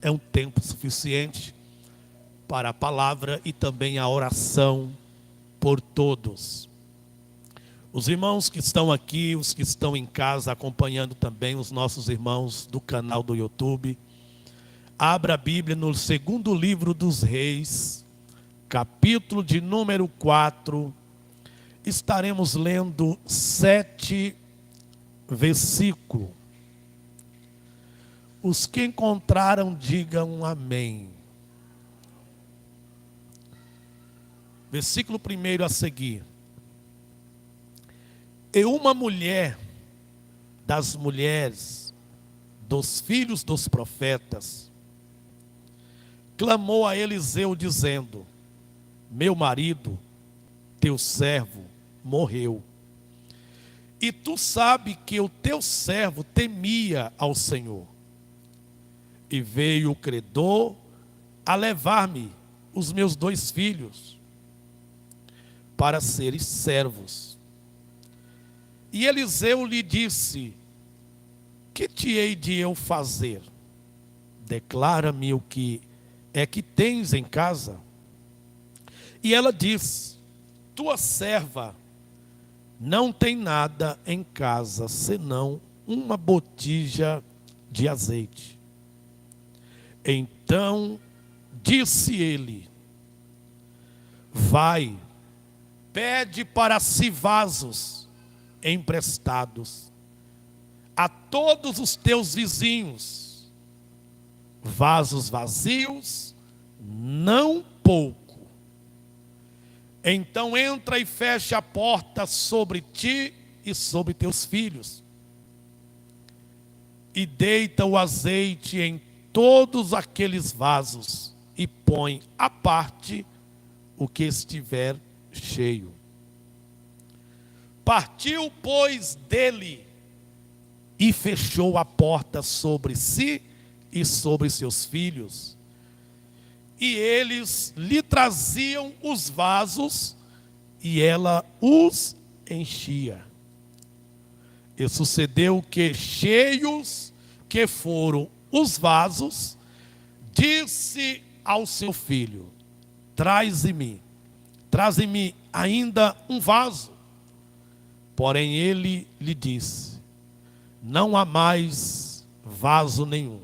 é um tempo suficiente para a palavra e também a oração por todos. Os irmãos que estão aqui, os que estão em casa, acompanhando também os nossos irmãos do canal do YouTube, abra a Bíblia no segundo livro dos Reis, capítulo de número 4, estaremos lendo 7 versículos. Os que encontraram, digam amém. Versículo 1 a seguir. E uma mulher das mulheres dos filhos dos profetas clamou a Eliseu dizendo: meu marido, teu servo, morreu. E tu sabe que o teu servo temia ao Senhor. E veio o credor a levar-me os meus 2 filhos para serem servos. E Eliseu lhe disse: que te hei de eu fazer? Declara-me o que é que tens em casa. E ela diz: tua serva não tem nada em casa, senão uma botija de azeite. Então disse ele: vai, pede para si vasos emprestados a todos os teus vizinhos, vasos vazios, não pouco. Então entra e fecha a porta sobre ti e sobre teus filhos, e deita o azeite em todos aqueles vasos, e põe à parte o que estiver cheio. Partiu, pois, dele, e fechou a porta sobre si e sobre seus filhos. E eles lhe traziam os vasos, e ela os enchia. E sucedeu que, cheios que foram os vasos, disse ao seu filho: traze-me ainda um vaso. Porém ele lhe disse: não há mais vaso nenhum.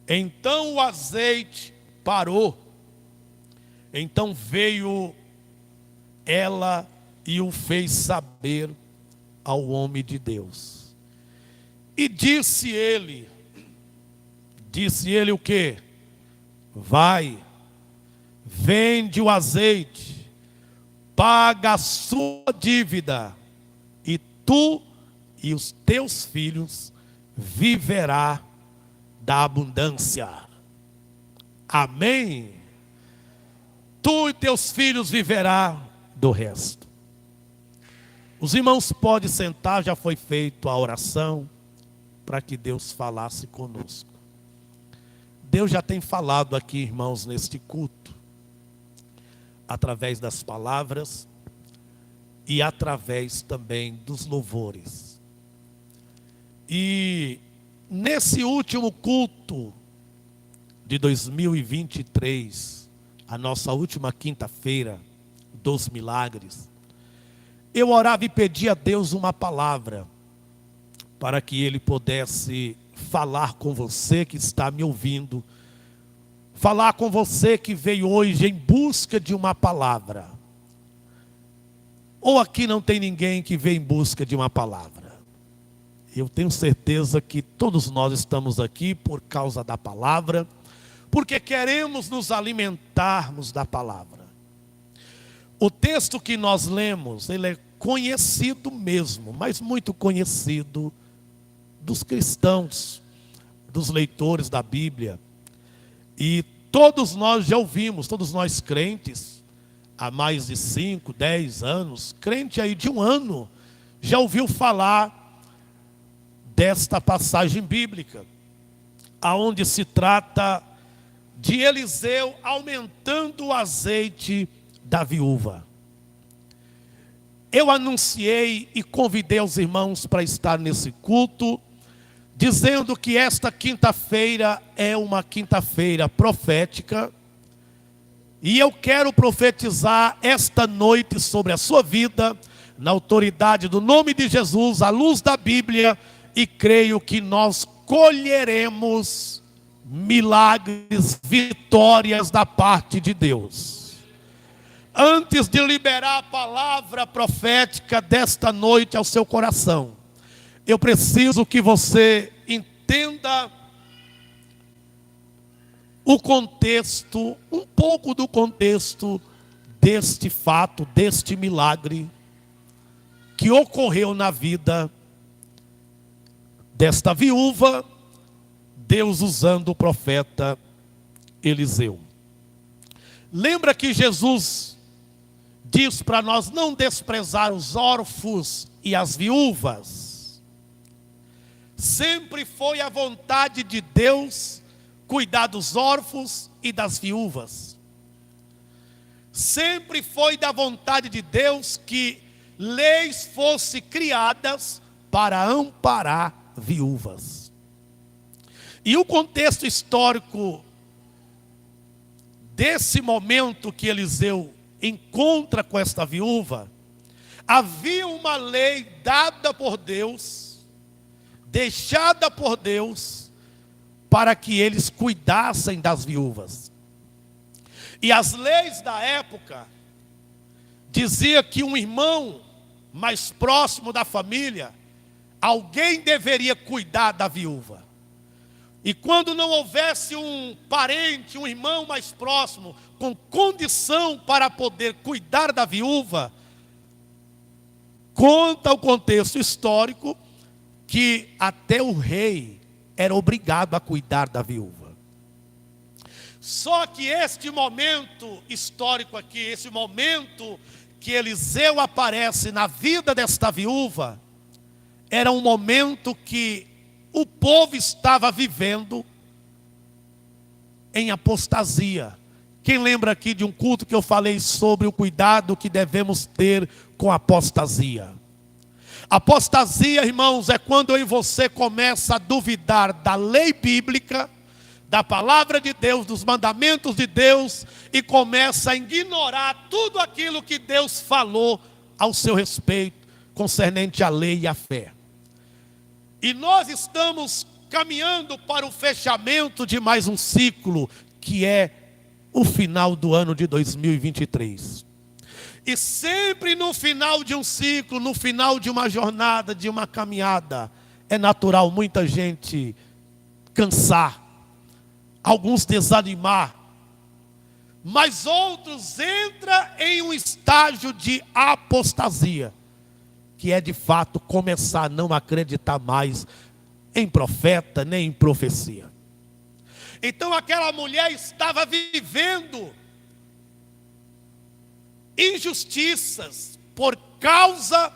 Então o azeite parou. Então veio ela e o fez saber ao homem de Deus. E disse ele o quê? Vai, vende o azeite, paga a sua dívida, e tu e os teus filhos viverá da abundância. Amém? Tu e teus filhos viverá do resto. Os irmãos podem sentar, já foi feita a oração para que Deus falasse conosco. Deus já tem falado aqui, irmãos, neste culto, através das palavras e através também dos louvores. E nesse último culto de 2023, a nossa última quinta-feira dos milagres, eu orava e pedia a Deus uma palavra para que Ele pudesse falar com você que está me ouvindo, falar com você que veio hoje em busca de uma palavra. Ou aqui não tem ninguém que veio em busca de uma palavra? Eu tenho certeza que todos nós estamos aqui por causa da palavra, porque queremos nos alimentarmos da palavra. O texto que nós lemos, ele é conhecido mesmo, mas muito conhecido dos cristãos, dos leitores da Bíblia. E todos nós já ouvimos, todos nós crentes, há mais de 5, 10 anos, crente aí de 1 ano, já ouviu falar desta passagem bíblica, aonde se trata de Eliseu aumentando o azeite da viúva. Eu anunciei e convidei os irmãos para estar nesse culto, dizendo que esta quinta-feira é uma quinta-feira profética. E eu quero profetizar esta noite sobre a sua vida, na autoridade do nome de Jesus, à luz da Bíblia, e creio que nós colheremos milagres, vitórias da parte de Deus. Antes de liberar a palavra profética desta noite ao seu coração, eu preciso que você entenda o contexto, um pouco do contexto deste fato, deste milagre que ocorreu na vida desta viúva, Deus usando o profeta Eliseu. Lembra que Jesus diz para nós não desprezar os órfãos e as viúvas? Sempre foi a vontade de Deus cuidar dos órfãos e das viúvas. Sempre foi da vontade de Deus que leis fossem criadas para amparar viúvas. E o contexto histórico desse momento que Eliseu encontra com esta viúva, havia uma lei dada por Deus, deixada por Deus, para que eles cuidassem das viúvas. E as leis da época dizia que um irmão mais próximo da família, alguém deveria cuidar da viúva. E quando não houvesse um parente, um irmão mais próximo, com condição para poder cuidar da viúva, conta o contexto histórico que até o rei era obrigado a cuidar da viúva. Só que este momento histórico aqui, esse momento que Eliseu aparece na vida desta viúva, era um momento que o povo estava vivendo em apostasia. Quem lembra aqui de um culto que eu falei sobre o cuidado que devemos ter com a apostasia? Apostasia, irmãos, é quando eu e você começa a duvidar da lei bíblica, da palavra de Deus, dos mandamentos de Deus, e começa a ignorar tudo aquilo que Deus falou ao seu respeito, concernente à lei e à fé. E nós estamos caminhando para o fechamento de mais um ciclo, que é o final do ano de 2023. E sempre no final de um ciclo, no final de uma jornada, de uma caminhada, é natural muita gente cansar, alguns desanimar, mas outros entram em um estágio de apostasia, que é de fato começar a não acreditar mais em profeta, nem em profecia. Então aquela mulher estava vivendo injustiças por causa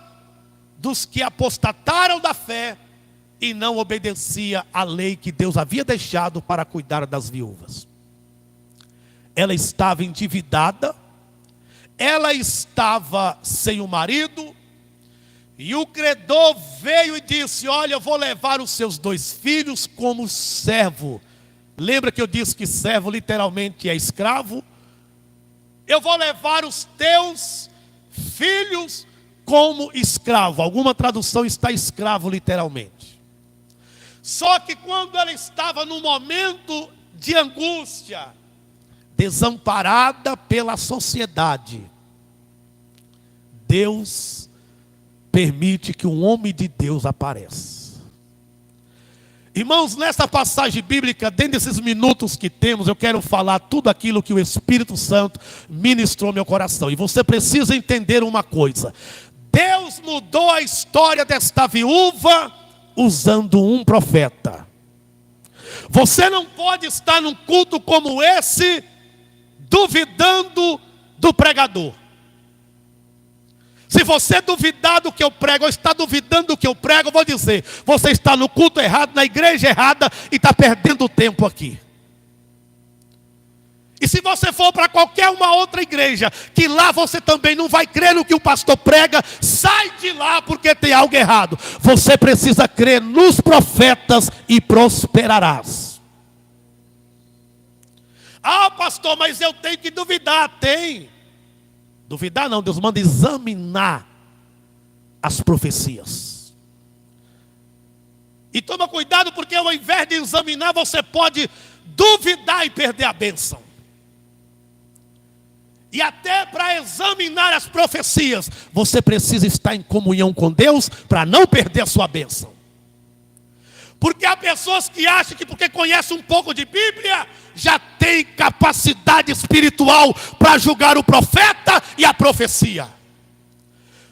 dos que apostataram da fé e não obedecia à lei que Deus havia deixado para cuidar das viúvas. Ela estava endividada, ela estava sem o marido, e o credor veio e disse: olha, eu vou levar os seus 2 filhos como servo. Lembra que eu disse que servo literalmente é escravo? Eu vou levar os teus filhos como escravo. Alguma tradução está escravo literalmente. Só que quando ela estava num momento de angústia, desamparada pela sociedade, Deus permite que um homem de Deus apareça. Irmãos, nessa passagem bíblica, dentro desses minutos que temos, eu quero falar tudo aquilo que o Espírito Santo ministrou no meu coração. E você precisa entender uma coisa: Deus mudou a história desta viúva usando um profeta. Você não pode estar num culto como esse duvidando do pregador. Se você duvidar do que eu prego, ou está duvidando do que eu prego, eu vou dizer: você está no culto errado, na igreja errada, e está perdendo tempo aqui. E se você for para qualquer uma outra igreja, que lá você também não vai crer no que o pastor prega, sai de lá porque tem algo errado. Você precisa crer nos profetas e prosperarás. Ah, pastor, mas eu tenho que duvidar. Tem. Duvidar não, Deus manda examinar as profecias. E toma cuidado, porque ao invés de examinar, você pode duvidar e perder a bênção. E até para examinar as profecias, você precisa estar em comunhão com Deus para não perder a sua bênção. Porque há pessoas que acham que porque conhecem um pouco de Bíblia, já tem capacidade espiritual para julgar o profeta e a profecia.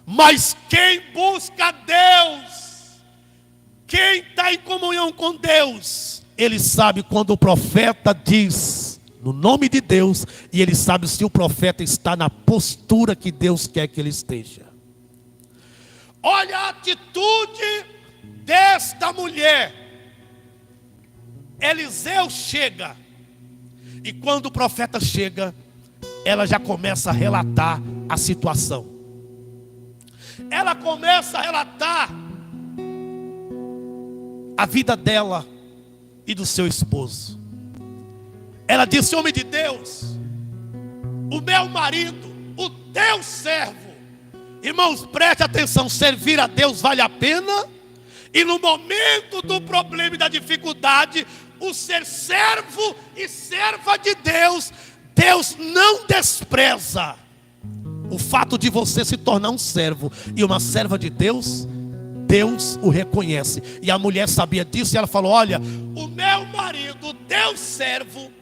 Mas quem busca Deus, quem está em comunhão com Deus, ele sabe quando o profeta diz no nome de Deus, e ele sabe se o profeta está na postura que Deus quer que ele esteja. Olha a atitude desta mulher. Eliseu chega, e quando o profeta chega, ela já começa a relatar a situação. Ela começa a relatar a vida dela e do seu esposo. Ela disse: homem de Deus, o meu marido, o teu servo. Irmãos, preste atenção, servir a Deus vale a pena. E no momento do problema e da dificuldade, o ser servo e serva de Deus, Deus não despreza o fato de você se tornar um servo e uma serva de Deus. Deus o reconhece. E a mulher sabia disso e ela falou: olha, o meu marido, o teu servo,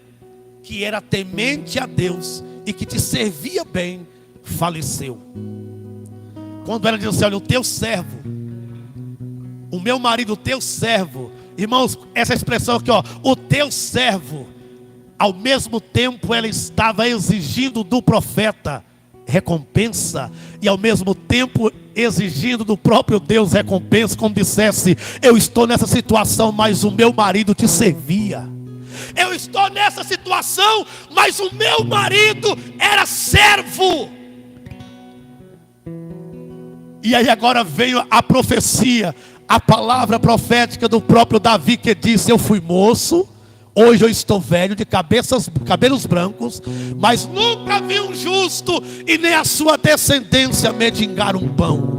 que era temente a Deus e que te servia bem, faleceu. Quando ela disse: olha, o teu servo, o meu marido, o teu servo. Irmãos, essa expressão aqui, ó, o teu servo, ao mesmo tempo ela estava exigindo do profeta recompensa, e ao mesmo tempo exigindo do próprio Deus recompensa, como dissesse: eu estou nessa situação, mas o meu marido te servia. Eu estou nessa situação, mas o meu marido era servo. E aí agora veio a profecia, a palavra profética do próprio Davi, que disse: eu fui moço, hoje eu estou velho, de cabelos brancos, mas nunca vi um justo e nem a sua descendência mendigar um pão.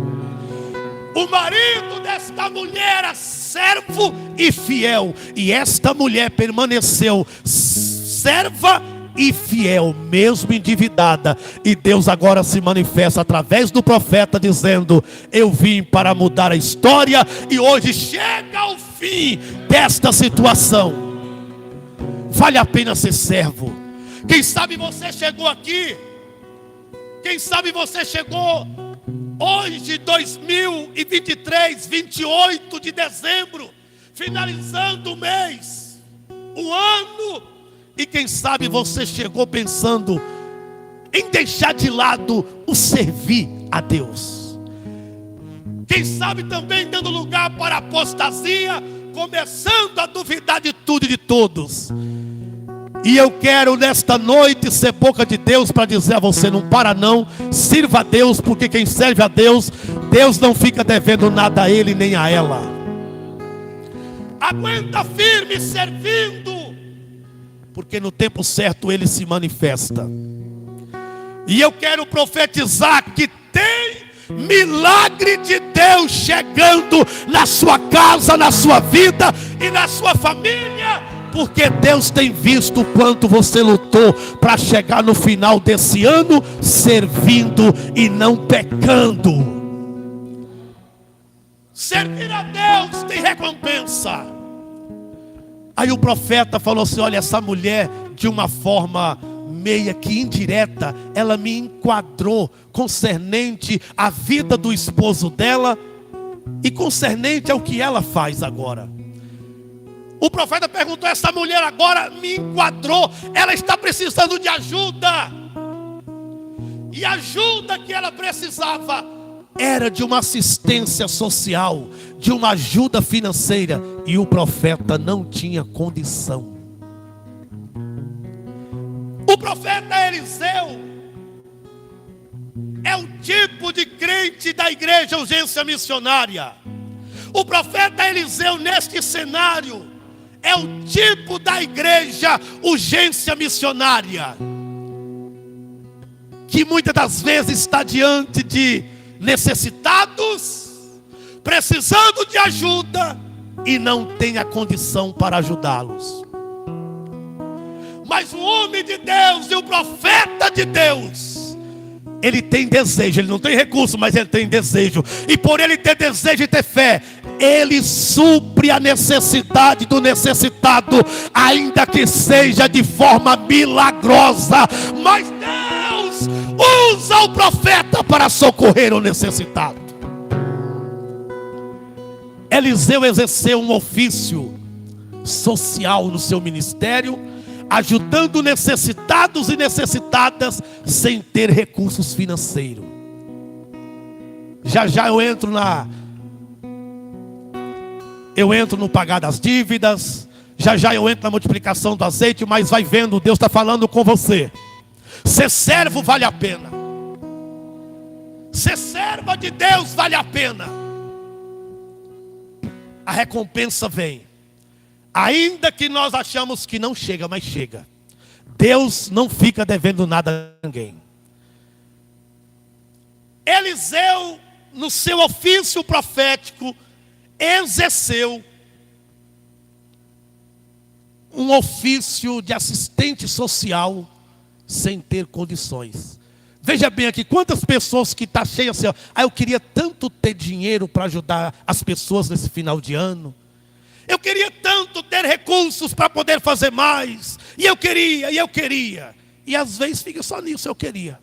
O marido desta mulher era servo e fiel, e esta mulher permaneceu serva e fiel, mesmo endividada. E Deus agora se manifesta através do profeta, dizendo: eu vim para mudar a história, e hoje chega ao fim desta situação. Vale a pena ser servo. Quem sabe você chegou aqui, quem sabe você chegou hoje, 2023, 28 de dezembro, finalizando o mês, o ano, e quem sabe você chegou pensando em deixar de lado o servir a Deus. Quem sabe também dando lugar para a apostasia, começando a duvidar de tudo e de todos. E eu quero nesta noite ser boca de Deus para dizer a você: não para não, sirva a Deus, porque quem serve a Deus, Deus não fica devendo nada a ele nem a ela. Aguenta firme servindo, porque no tempo certo ele se manifesta. E eu quero profetizar que tem milagre de Deus chegando na sua casa, na sua vida e na sua família. Porque Deus tem visto o quanto você lutou para chegar no final desse ano servindo e não pecando. Servir a Deus tem recompensa. Aí o profeta falou assim: olha, essa mulher, de uma forma meia que indireta, ela me enquadrou concernente à vida do esposo dela e concernente ao que ela faz agora. O profeta perguntou: essa mulher agora me enquadrou, ela está precisando de ajuda. E a ajuda que ela precisava era de uma assistência social, de uma ajuda financeira. E o profeta não tinha condição. O profeta Eliseu é o tipo de crente da igreja Urgência Missionária. O profeta Eliseu, neste cenário, é o tipo da igreja Urgência Missionária, que muitas das vezes está diante de necessitados, precisando de ajuda e não tem a condição para ajudá-los. Mas o homem de Deus e o profeta de Deus, ele tem desejo, ele não tem recurso, mas ele tem desejo. E por ele ter desejo e ter fé, ele supre a necessidade do necessitado, ainda que seja de forma milagrosa. Mas Deus usa o profeta para socorrer o necessitado. Eliseu exerceu um ofício social no seu ministério, ajudando necessitados e necessitadas sem ter recursos financeiros. Já já eu entro no pagar das dívidas, já já eu entro na multiplicação do azeite, mas vai vendo, Deus está falando com você. Ser servo vale a pena. Ser serva de Deus vale a pena. A recompensa vem. Ainda que nós achamos que não chega, mas chega. Deus não fica devendo nada a ninguém. Eliseu, no seu ofício profético, exerceu um ofício de assistente social sem ter condições. Veja bem aqui, quantas pessoas que estão cheias assim, eu queria tanto ter dinheiro para ajudar as pessoas nesse final de ano. Eu queria tanto ter recursos para poder fazer mais. E eu queria. E às vezes fica só nisso, eu queria.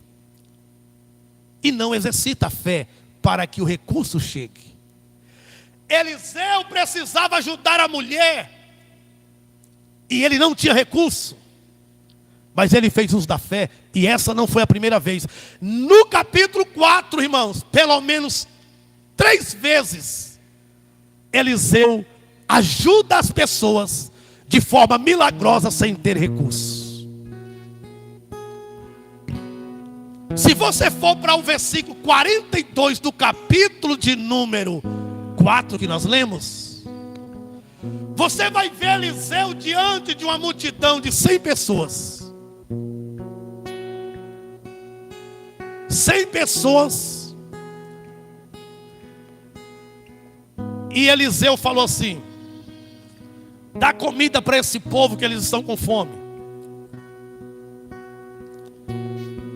E não exercita a fé para que o recurso chegue. Eliseu precisava ajudar a mulher. E ele não tinha recurso. Mas ele fez uso da fé. E essa não foi a primeira vez. No capítulo 4, irmãos, pelo menos 3 vezes, Eliseu ajuda as pessoas de forma milagrosa sem ter recursos. Se você for para o versículo 42 do capítulo de número 4 que nós lemos, você vai ver Eliseu diante de uma multidão de 100 pessoas. 100 pessoas. E Eliseu falou assim: dá comida para esse povo que eles estão com fome.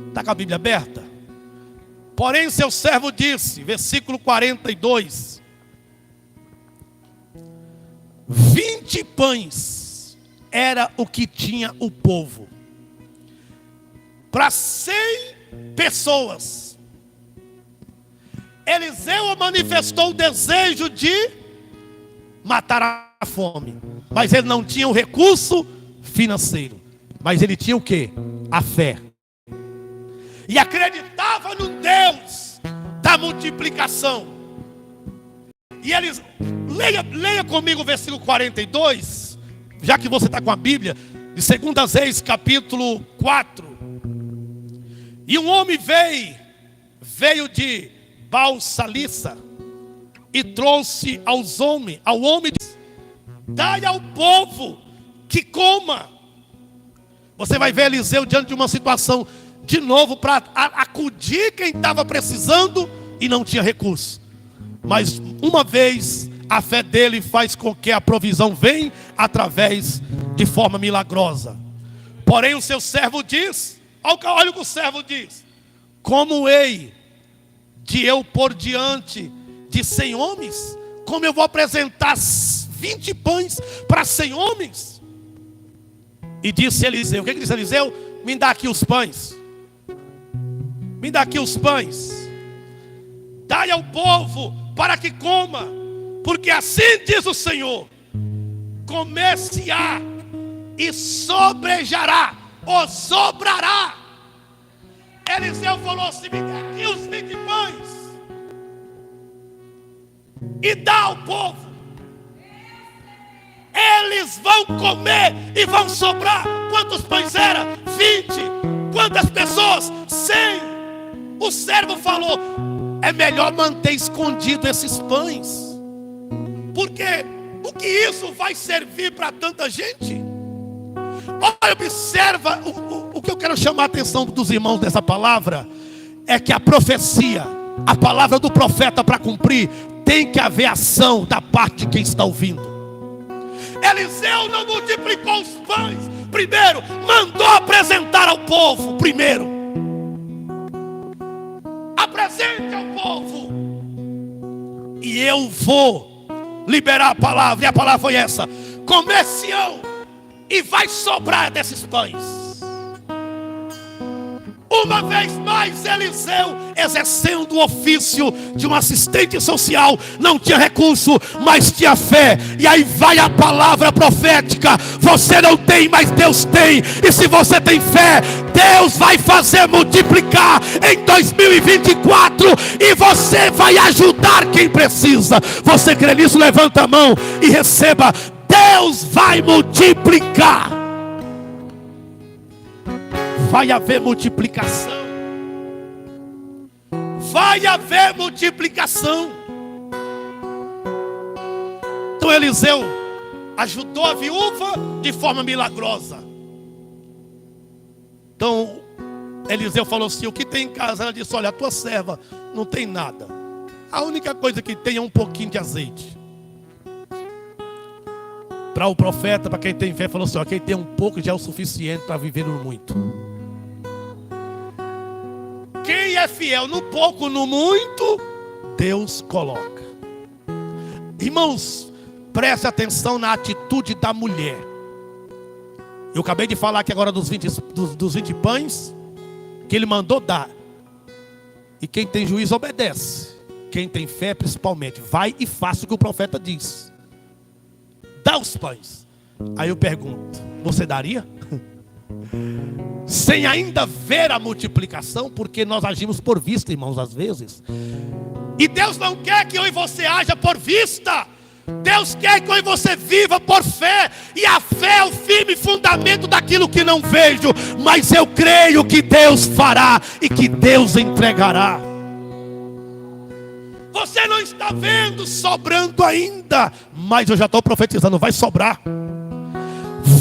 Está com a Bíblia aberta? Porém seu servo disse, versículo 42, 20 pães era o que tinha o povo para 100 pessoas. Eliseu manifestou o desejo de matar a fome, mas ele não tinha o recurso financeiro, mas ele tinha o que? A fé. E acreditava no Deus da multiplicação. E eles, leia comigo o versículo 42, já que você está com a Bíblia, de 2 Reis capítulo 4. E um homem veio de Baal-salissa e trouxe ao homem disse: dai ao povo que coma. Você vai ver Eliseu diante de uma situação de novo para acudir quem estava precisando e não tinha recurso. Mas uma vez a fé dele faz com que a provisão venha através de forma milagrosa. Porém o seu servo diz, olha o que o servo diz: como hei de eu pôr diante de 100 homens? Como eu vou apresentar 20 pães para 100 homens? E disse Eliseu, o que disse Eliseu? Me dá aqui os pães. Me dá aqui os pães. Dai ao povo para que coma, porque assim diz o Senhor: comer-se-á e sobrejará, ou sobrará. Eliseu falou assim: me dá aqui os 20 pães e dá ao povo. Eles vão comer e vão sobrar. Quantos pães era? 20. O servo falou: é melhor manter escondido esses pães, porque o que isso vai servir para tanta gente? Olha, observa, o que eu quero chamar a atenção dos irmãos dessa palavra é que a profecia, a palavra do profeta para cumprir, tem que haver ação da parte de quem está ouvindo. Eliseu não multiplicou os pães, primeiro mandou apresentar ao povo. Primeiro, apresente ao povo, e eu vou liberar a palavra. E a palavra foi essa: comer-se-ão, e vai sobrar desses pães. Uma vez mais, Eliseu, exercendo o ofício de um assistente social, não tinha recurso, mas tinha fé. E aí vai a palavra profética: você não tem, mas Deus tem. E se você tem fé, Deus vai fazer multiplicar em 2024. E você vai ajudar quem precisa. Você crê nisso? Levanta a mão e receba. Deus vai multiplicar. Vai haver multiplicação. Vai haver multiplicação. Então Eliseu ajudou a viúva de forma milagrosa. Então Eliseu falou assim: o que tem em casa? Ela disse: olha, a tua serva não tem nada. A única coisa que tem é um pouquinho de azeite. Para o profeta, para quem tem fé, falou assim: ó, quem tem um pouco já é o suficiente para viver no muito. Quem é fiel no pouco, no muito, Deus coloca. Irmãos, preste atenção na atitude da mulher. Eu acabei de falar aqui agora dos 20 pães que ele mandou dar. E quem tem juízo obedece. Quem tem fé principalmente, vai e faça o que o profeta diz. Dá os pães. Aí eu pergunto: você daria? Sem ainda ver a multiplicação, porque nós agimos por vista, irmãos, às vezes. E Deus não quer que eu e você haja por vista. Deus quer que eu e você viva por fé. E a fé é o firme fundamento daquilo que não vejo, mas eu creio que Deus fará e que Deus entregará. Você não está vendo sobrando ainda, mas eu já estou profetizando: vai sobrar.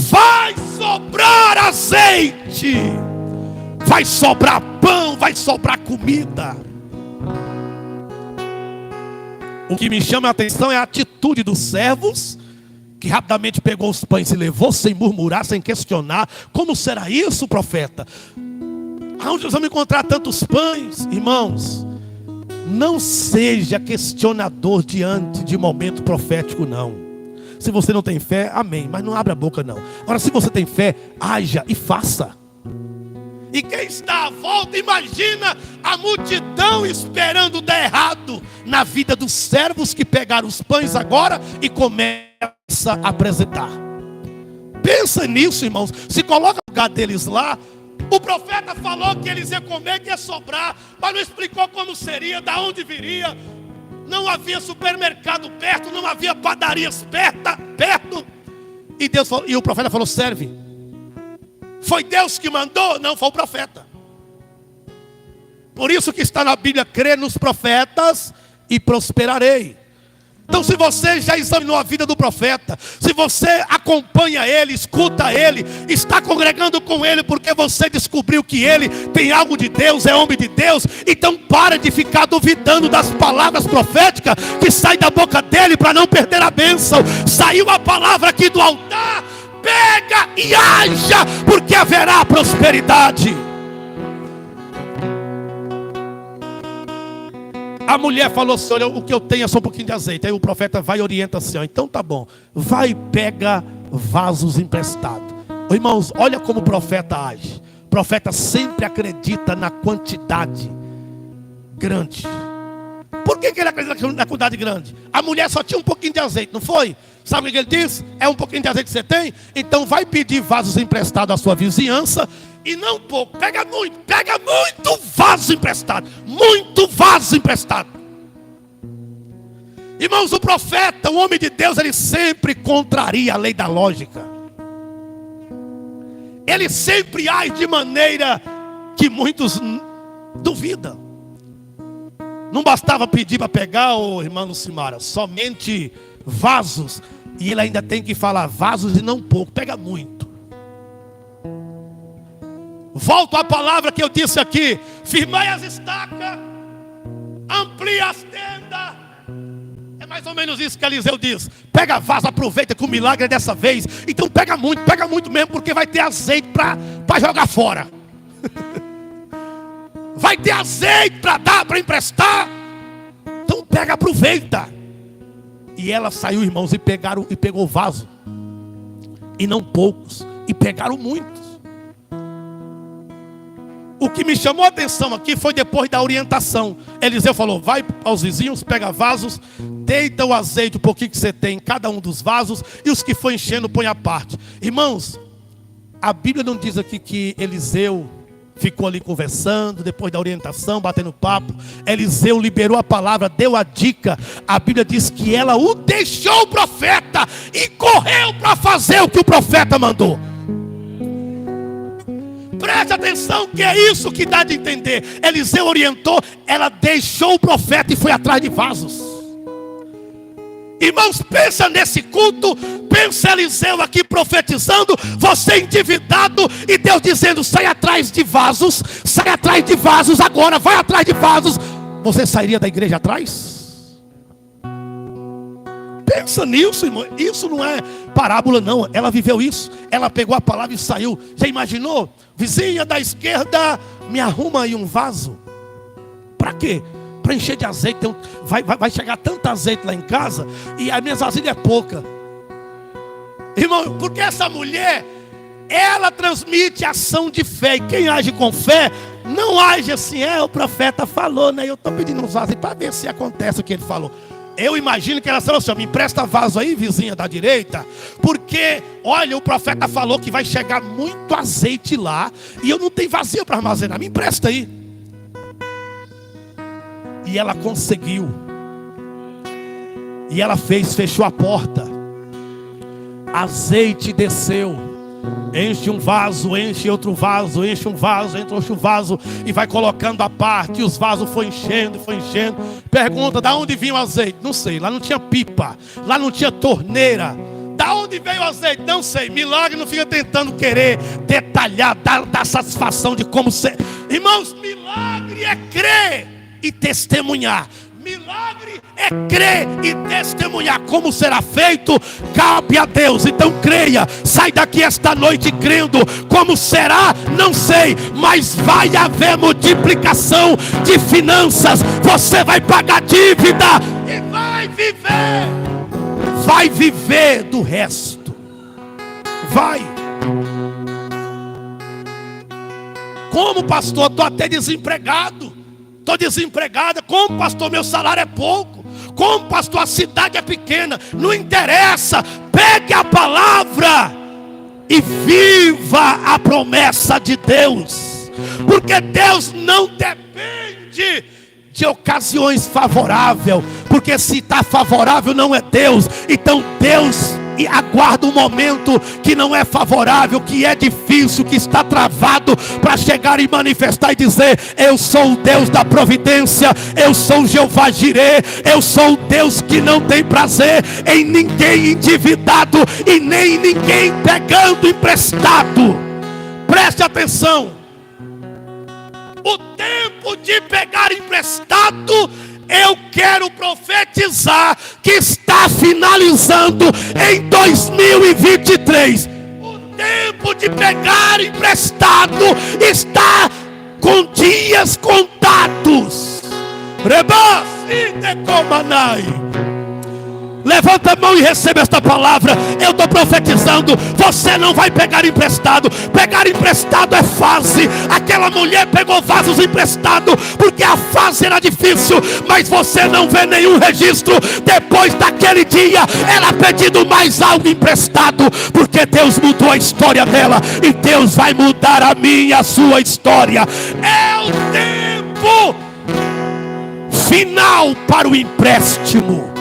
Vai sobrar azeite, vai sobrar pão, vai sobrar comida. O que me chama a atenção é a atitude dos servos, que rapidamente pegou os pães e levou, sem murmurar, sem questionar. Como será isso, profeta? Aonde nós vamos encontrar tantos pães? Irmãos, não seja questionador diante de momento profético, não. Se você não tem fé, amém, mas não abra a boca não. Agora, se você tem fé, haja e faça. E quem está à volta, imagina a multidão esperando dar errado na vida dos servos que pegaram os pães agora e começa a apresentar. Pensa nisso, irmãos. Se coloca no lugar deles lá. O profeta falou que eles iam comer, que ia sobrar, mas não explicou como seria, da onde viria. Não havia supermercado perto, não havia padarias perto. E Deus falou, e o profeta falou: serve. Foi Deus que mandou? Não, foi o profeta. Por isso que está na Bíblia: crê nos profetas e prosperarei. Então, se você já examinou a vida do profeta, se você acompanha ele, escuta ele, está congregando com ele porque você descobriu que ele tem algo de Deus, é homem de Deus, então para de ficar duvidando das palavras proféticas que saem da boca dele para não perder a bênção. Saiu a palavra aqui do altar, pega e haja, porque haverá prosperidade. A mulher falou assim: olha, o que eu tenho é só um pouquinho de azeite. Aí o profeta vai e orienta assim: ó, então tá bom, vai e pega vasos emprestados. Irmãos, olha como o profeta age. O profeta sempre acredita na quantidade grande. Por que ele acredita na quantidade grande? A mulher só tinha um pouquinho de azeite, não foi? Sabe o que ele diz? É um pouquinho de azeite que você tem? Então vai pedir vasos emprestados à sua vizinhança. E não pouco, pega muito vaso emprestado. Muito vaso emprestado. Irmãos, o profeta, o homem de Deus, ele sempre contraria a lei da lógica. Ele sempre age de maneira que muitos duvidam. Não bastava pedir para pegar, ô irmã Lucimara, somente vasos. E ele ainda tem que falar vasos e não pouco, pega muito. Volto à palavra que eu disse aqui: firmai as estacas, amplia as tendas. É mais ou menos isso que Eliseu diz: pega vaso, aproveita que o milagre é dessa vez. Então pega muito mesmo, porque vai ter azeite para jogar fora. Vai ter azeite para dar, para emprestar. Então pega, aproveita. E ela saiu, irmãos, e pegou o vaso. E não poucos, e pegaram muitos. O que me chamou a atenção aqui foi depois da orientação. Eliseu falou: vai aos vizinhos, pega vasos, deita o azeite, um pouquinho que você tem em cada um dos vasos, e os que for enchendo põe à parte. Irmãos, a Bíblia não diz aqui que Eliseu ficou ali conversando, depois da orientação, batendo papo. Eliseu liberou a palavra, deu a dica. A Bíblia diz que ela o deixou o profeta e correu para fazer o que o profeta mandou. Preste atenção, que é isso que dá de entender. Eliseu orientou, ela deixou o profeta e foi atrás de vasos. Irmãos, pensa nesse culto. Pensa Eliseu aqui profetizando, você endividado, e Deus dizendo: sai atrás de vasos. Sai atrás de vasos agora, vai atrás de vasos. Você sairia da igreja atrás? Pensa nisso, irmão. Isso não é parábola não. Ela viveu isso. Ela pegou a palavra e saiu. Já imaginou? Vizinha da esquerda, me arruma aí um vaso. Para quê? Para encher de azeite. Vai chegar tanto azeite lá em casa, e a minha vasilha é pouca. Irmão, porque essa mulher, ela transmite ação de fé. E quem age com fé, não age assim: o profeta falou, né? Eu estou pedindo uns vasos para ver se acontece o que ele falou. Eu imagino que ela falou assim: me empresta vaso aí, vizinha da direita, porque, olha, o profeta falou que vai chegar muito azeite lá, e eu não tenho vazio para armazenar, me empresta aí. E ela conseguiu. E ela fechou a porta. Azeite desceu. Enche um vaso, enche outro vaso, enche um vaso, enche outro vaso, e vai colocando a parte. E os vasos foi enchendo, foi enchendo. Pergunta: da onde vinha o azeite? Não sei, lá não tinha pipa, lá não tinha torneira. Da onde veio o azeite? Não sei. Milagre não fica tentando querer detalhar, dar satisfação de como ser. Irmãos, milagre é crer e testemunhar. Milagre é crer e testemunhar. Como será feito, cabe a Deus. Então creia, sai daqui esta noite crendo. Como será, não sei, mas vai haver multiplicação de finanças. Você vai pagar dívida e vai viver do resto. Vai. Como, pastor? Estou até desempregado. Estou desempregada. Como, pastor? Meu salário é pouco. Como, pastor? A cidade é pequena. Não interessa. Pegue a palavra e viva a promessa de Deus. Porque Deus não depende de ocasiões favoráveis. Porque se está favorável não é Deus. Então Deus aguarda um momento que não é favorável, que é difícil, que está travado, para chegar e manifestar e dizer: eu sou o Deus da providência, eu sou o Jeová Jirê, eu sou o Deus que não tem prazer em ninguém endividado e nem em ninguém pegando emprestado. Preste atenção. O tempo de pegar emprestado, eu quero profetizar que está finalizando em 2023. O tempo de pegar emprestado está com dias contados. Levanta a mão e receba esta palavra. Eu estou profetizando: você não vai pegar emprestado. Pegar emprestado é fase. Aquela mulher pegou vasos emprestados porque a fase era difícil, mas você não vê nenhum registro depois daquele dia ela pedindo mais algo emprestado, porque Deus mudou a história dela, e Deus vai mudar a minha e a sua história. É o tempo final para o empréstimo.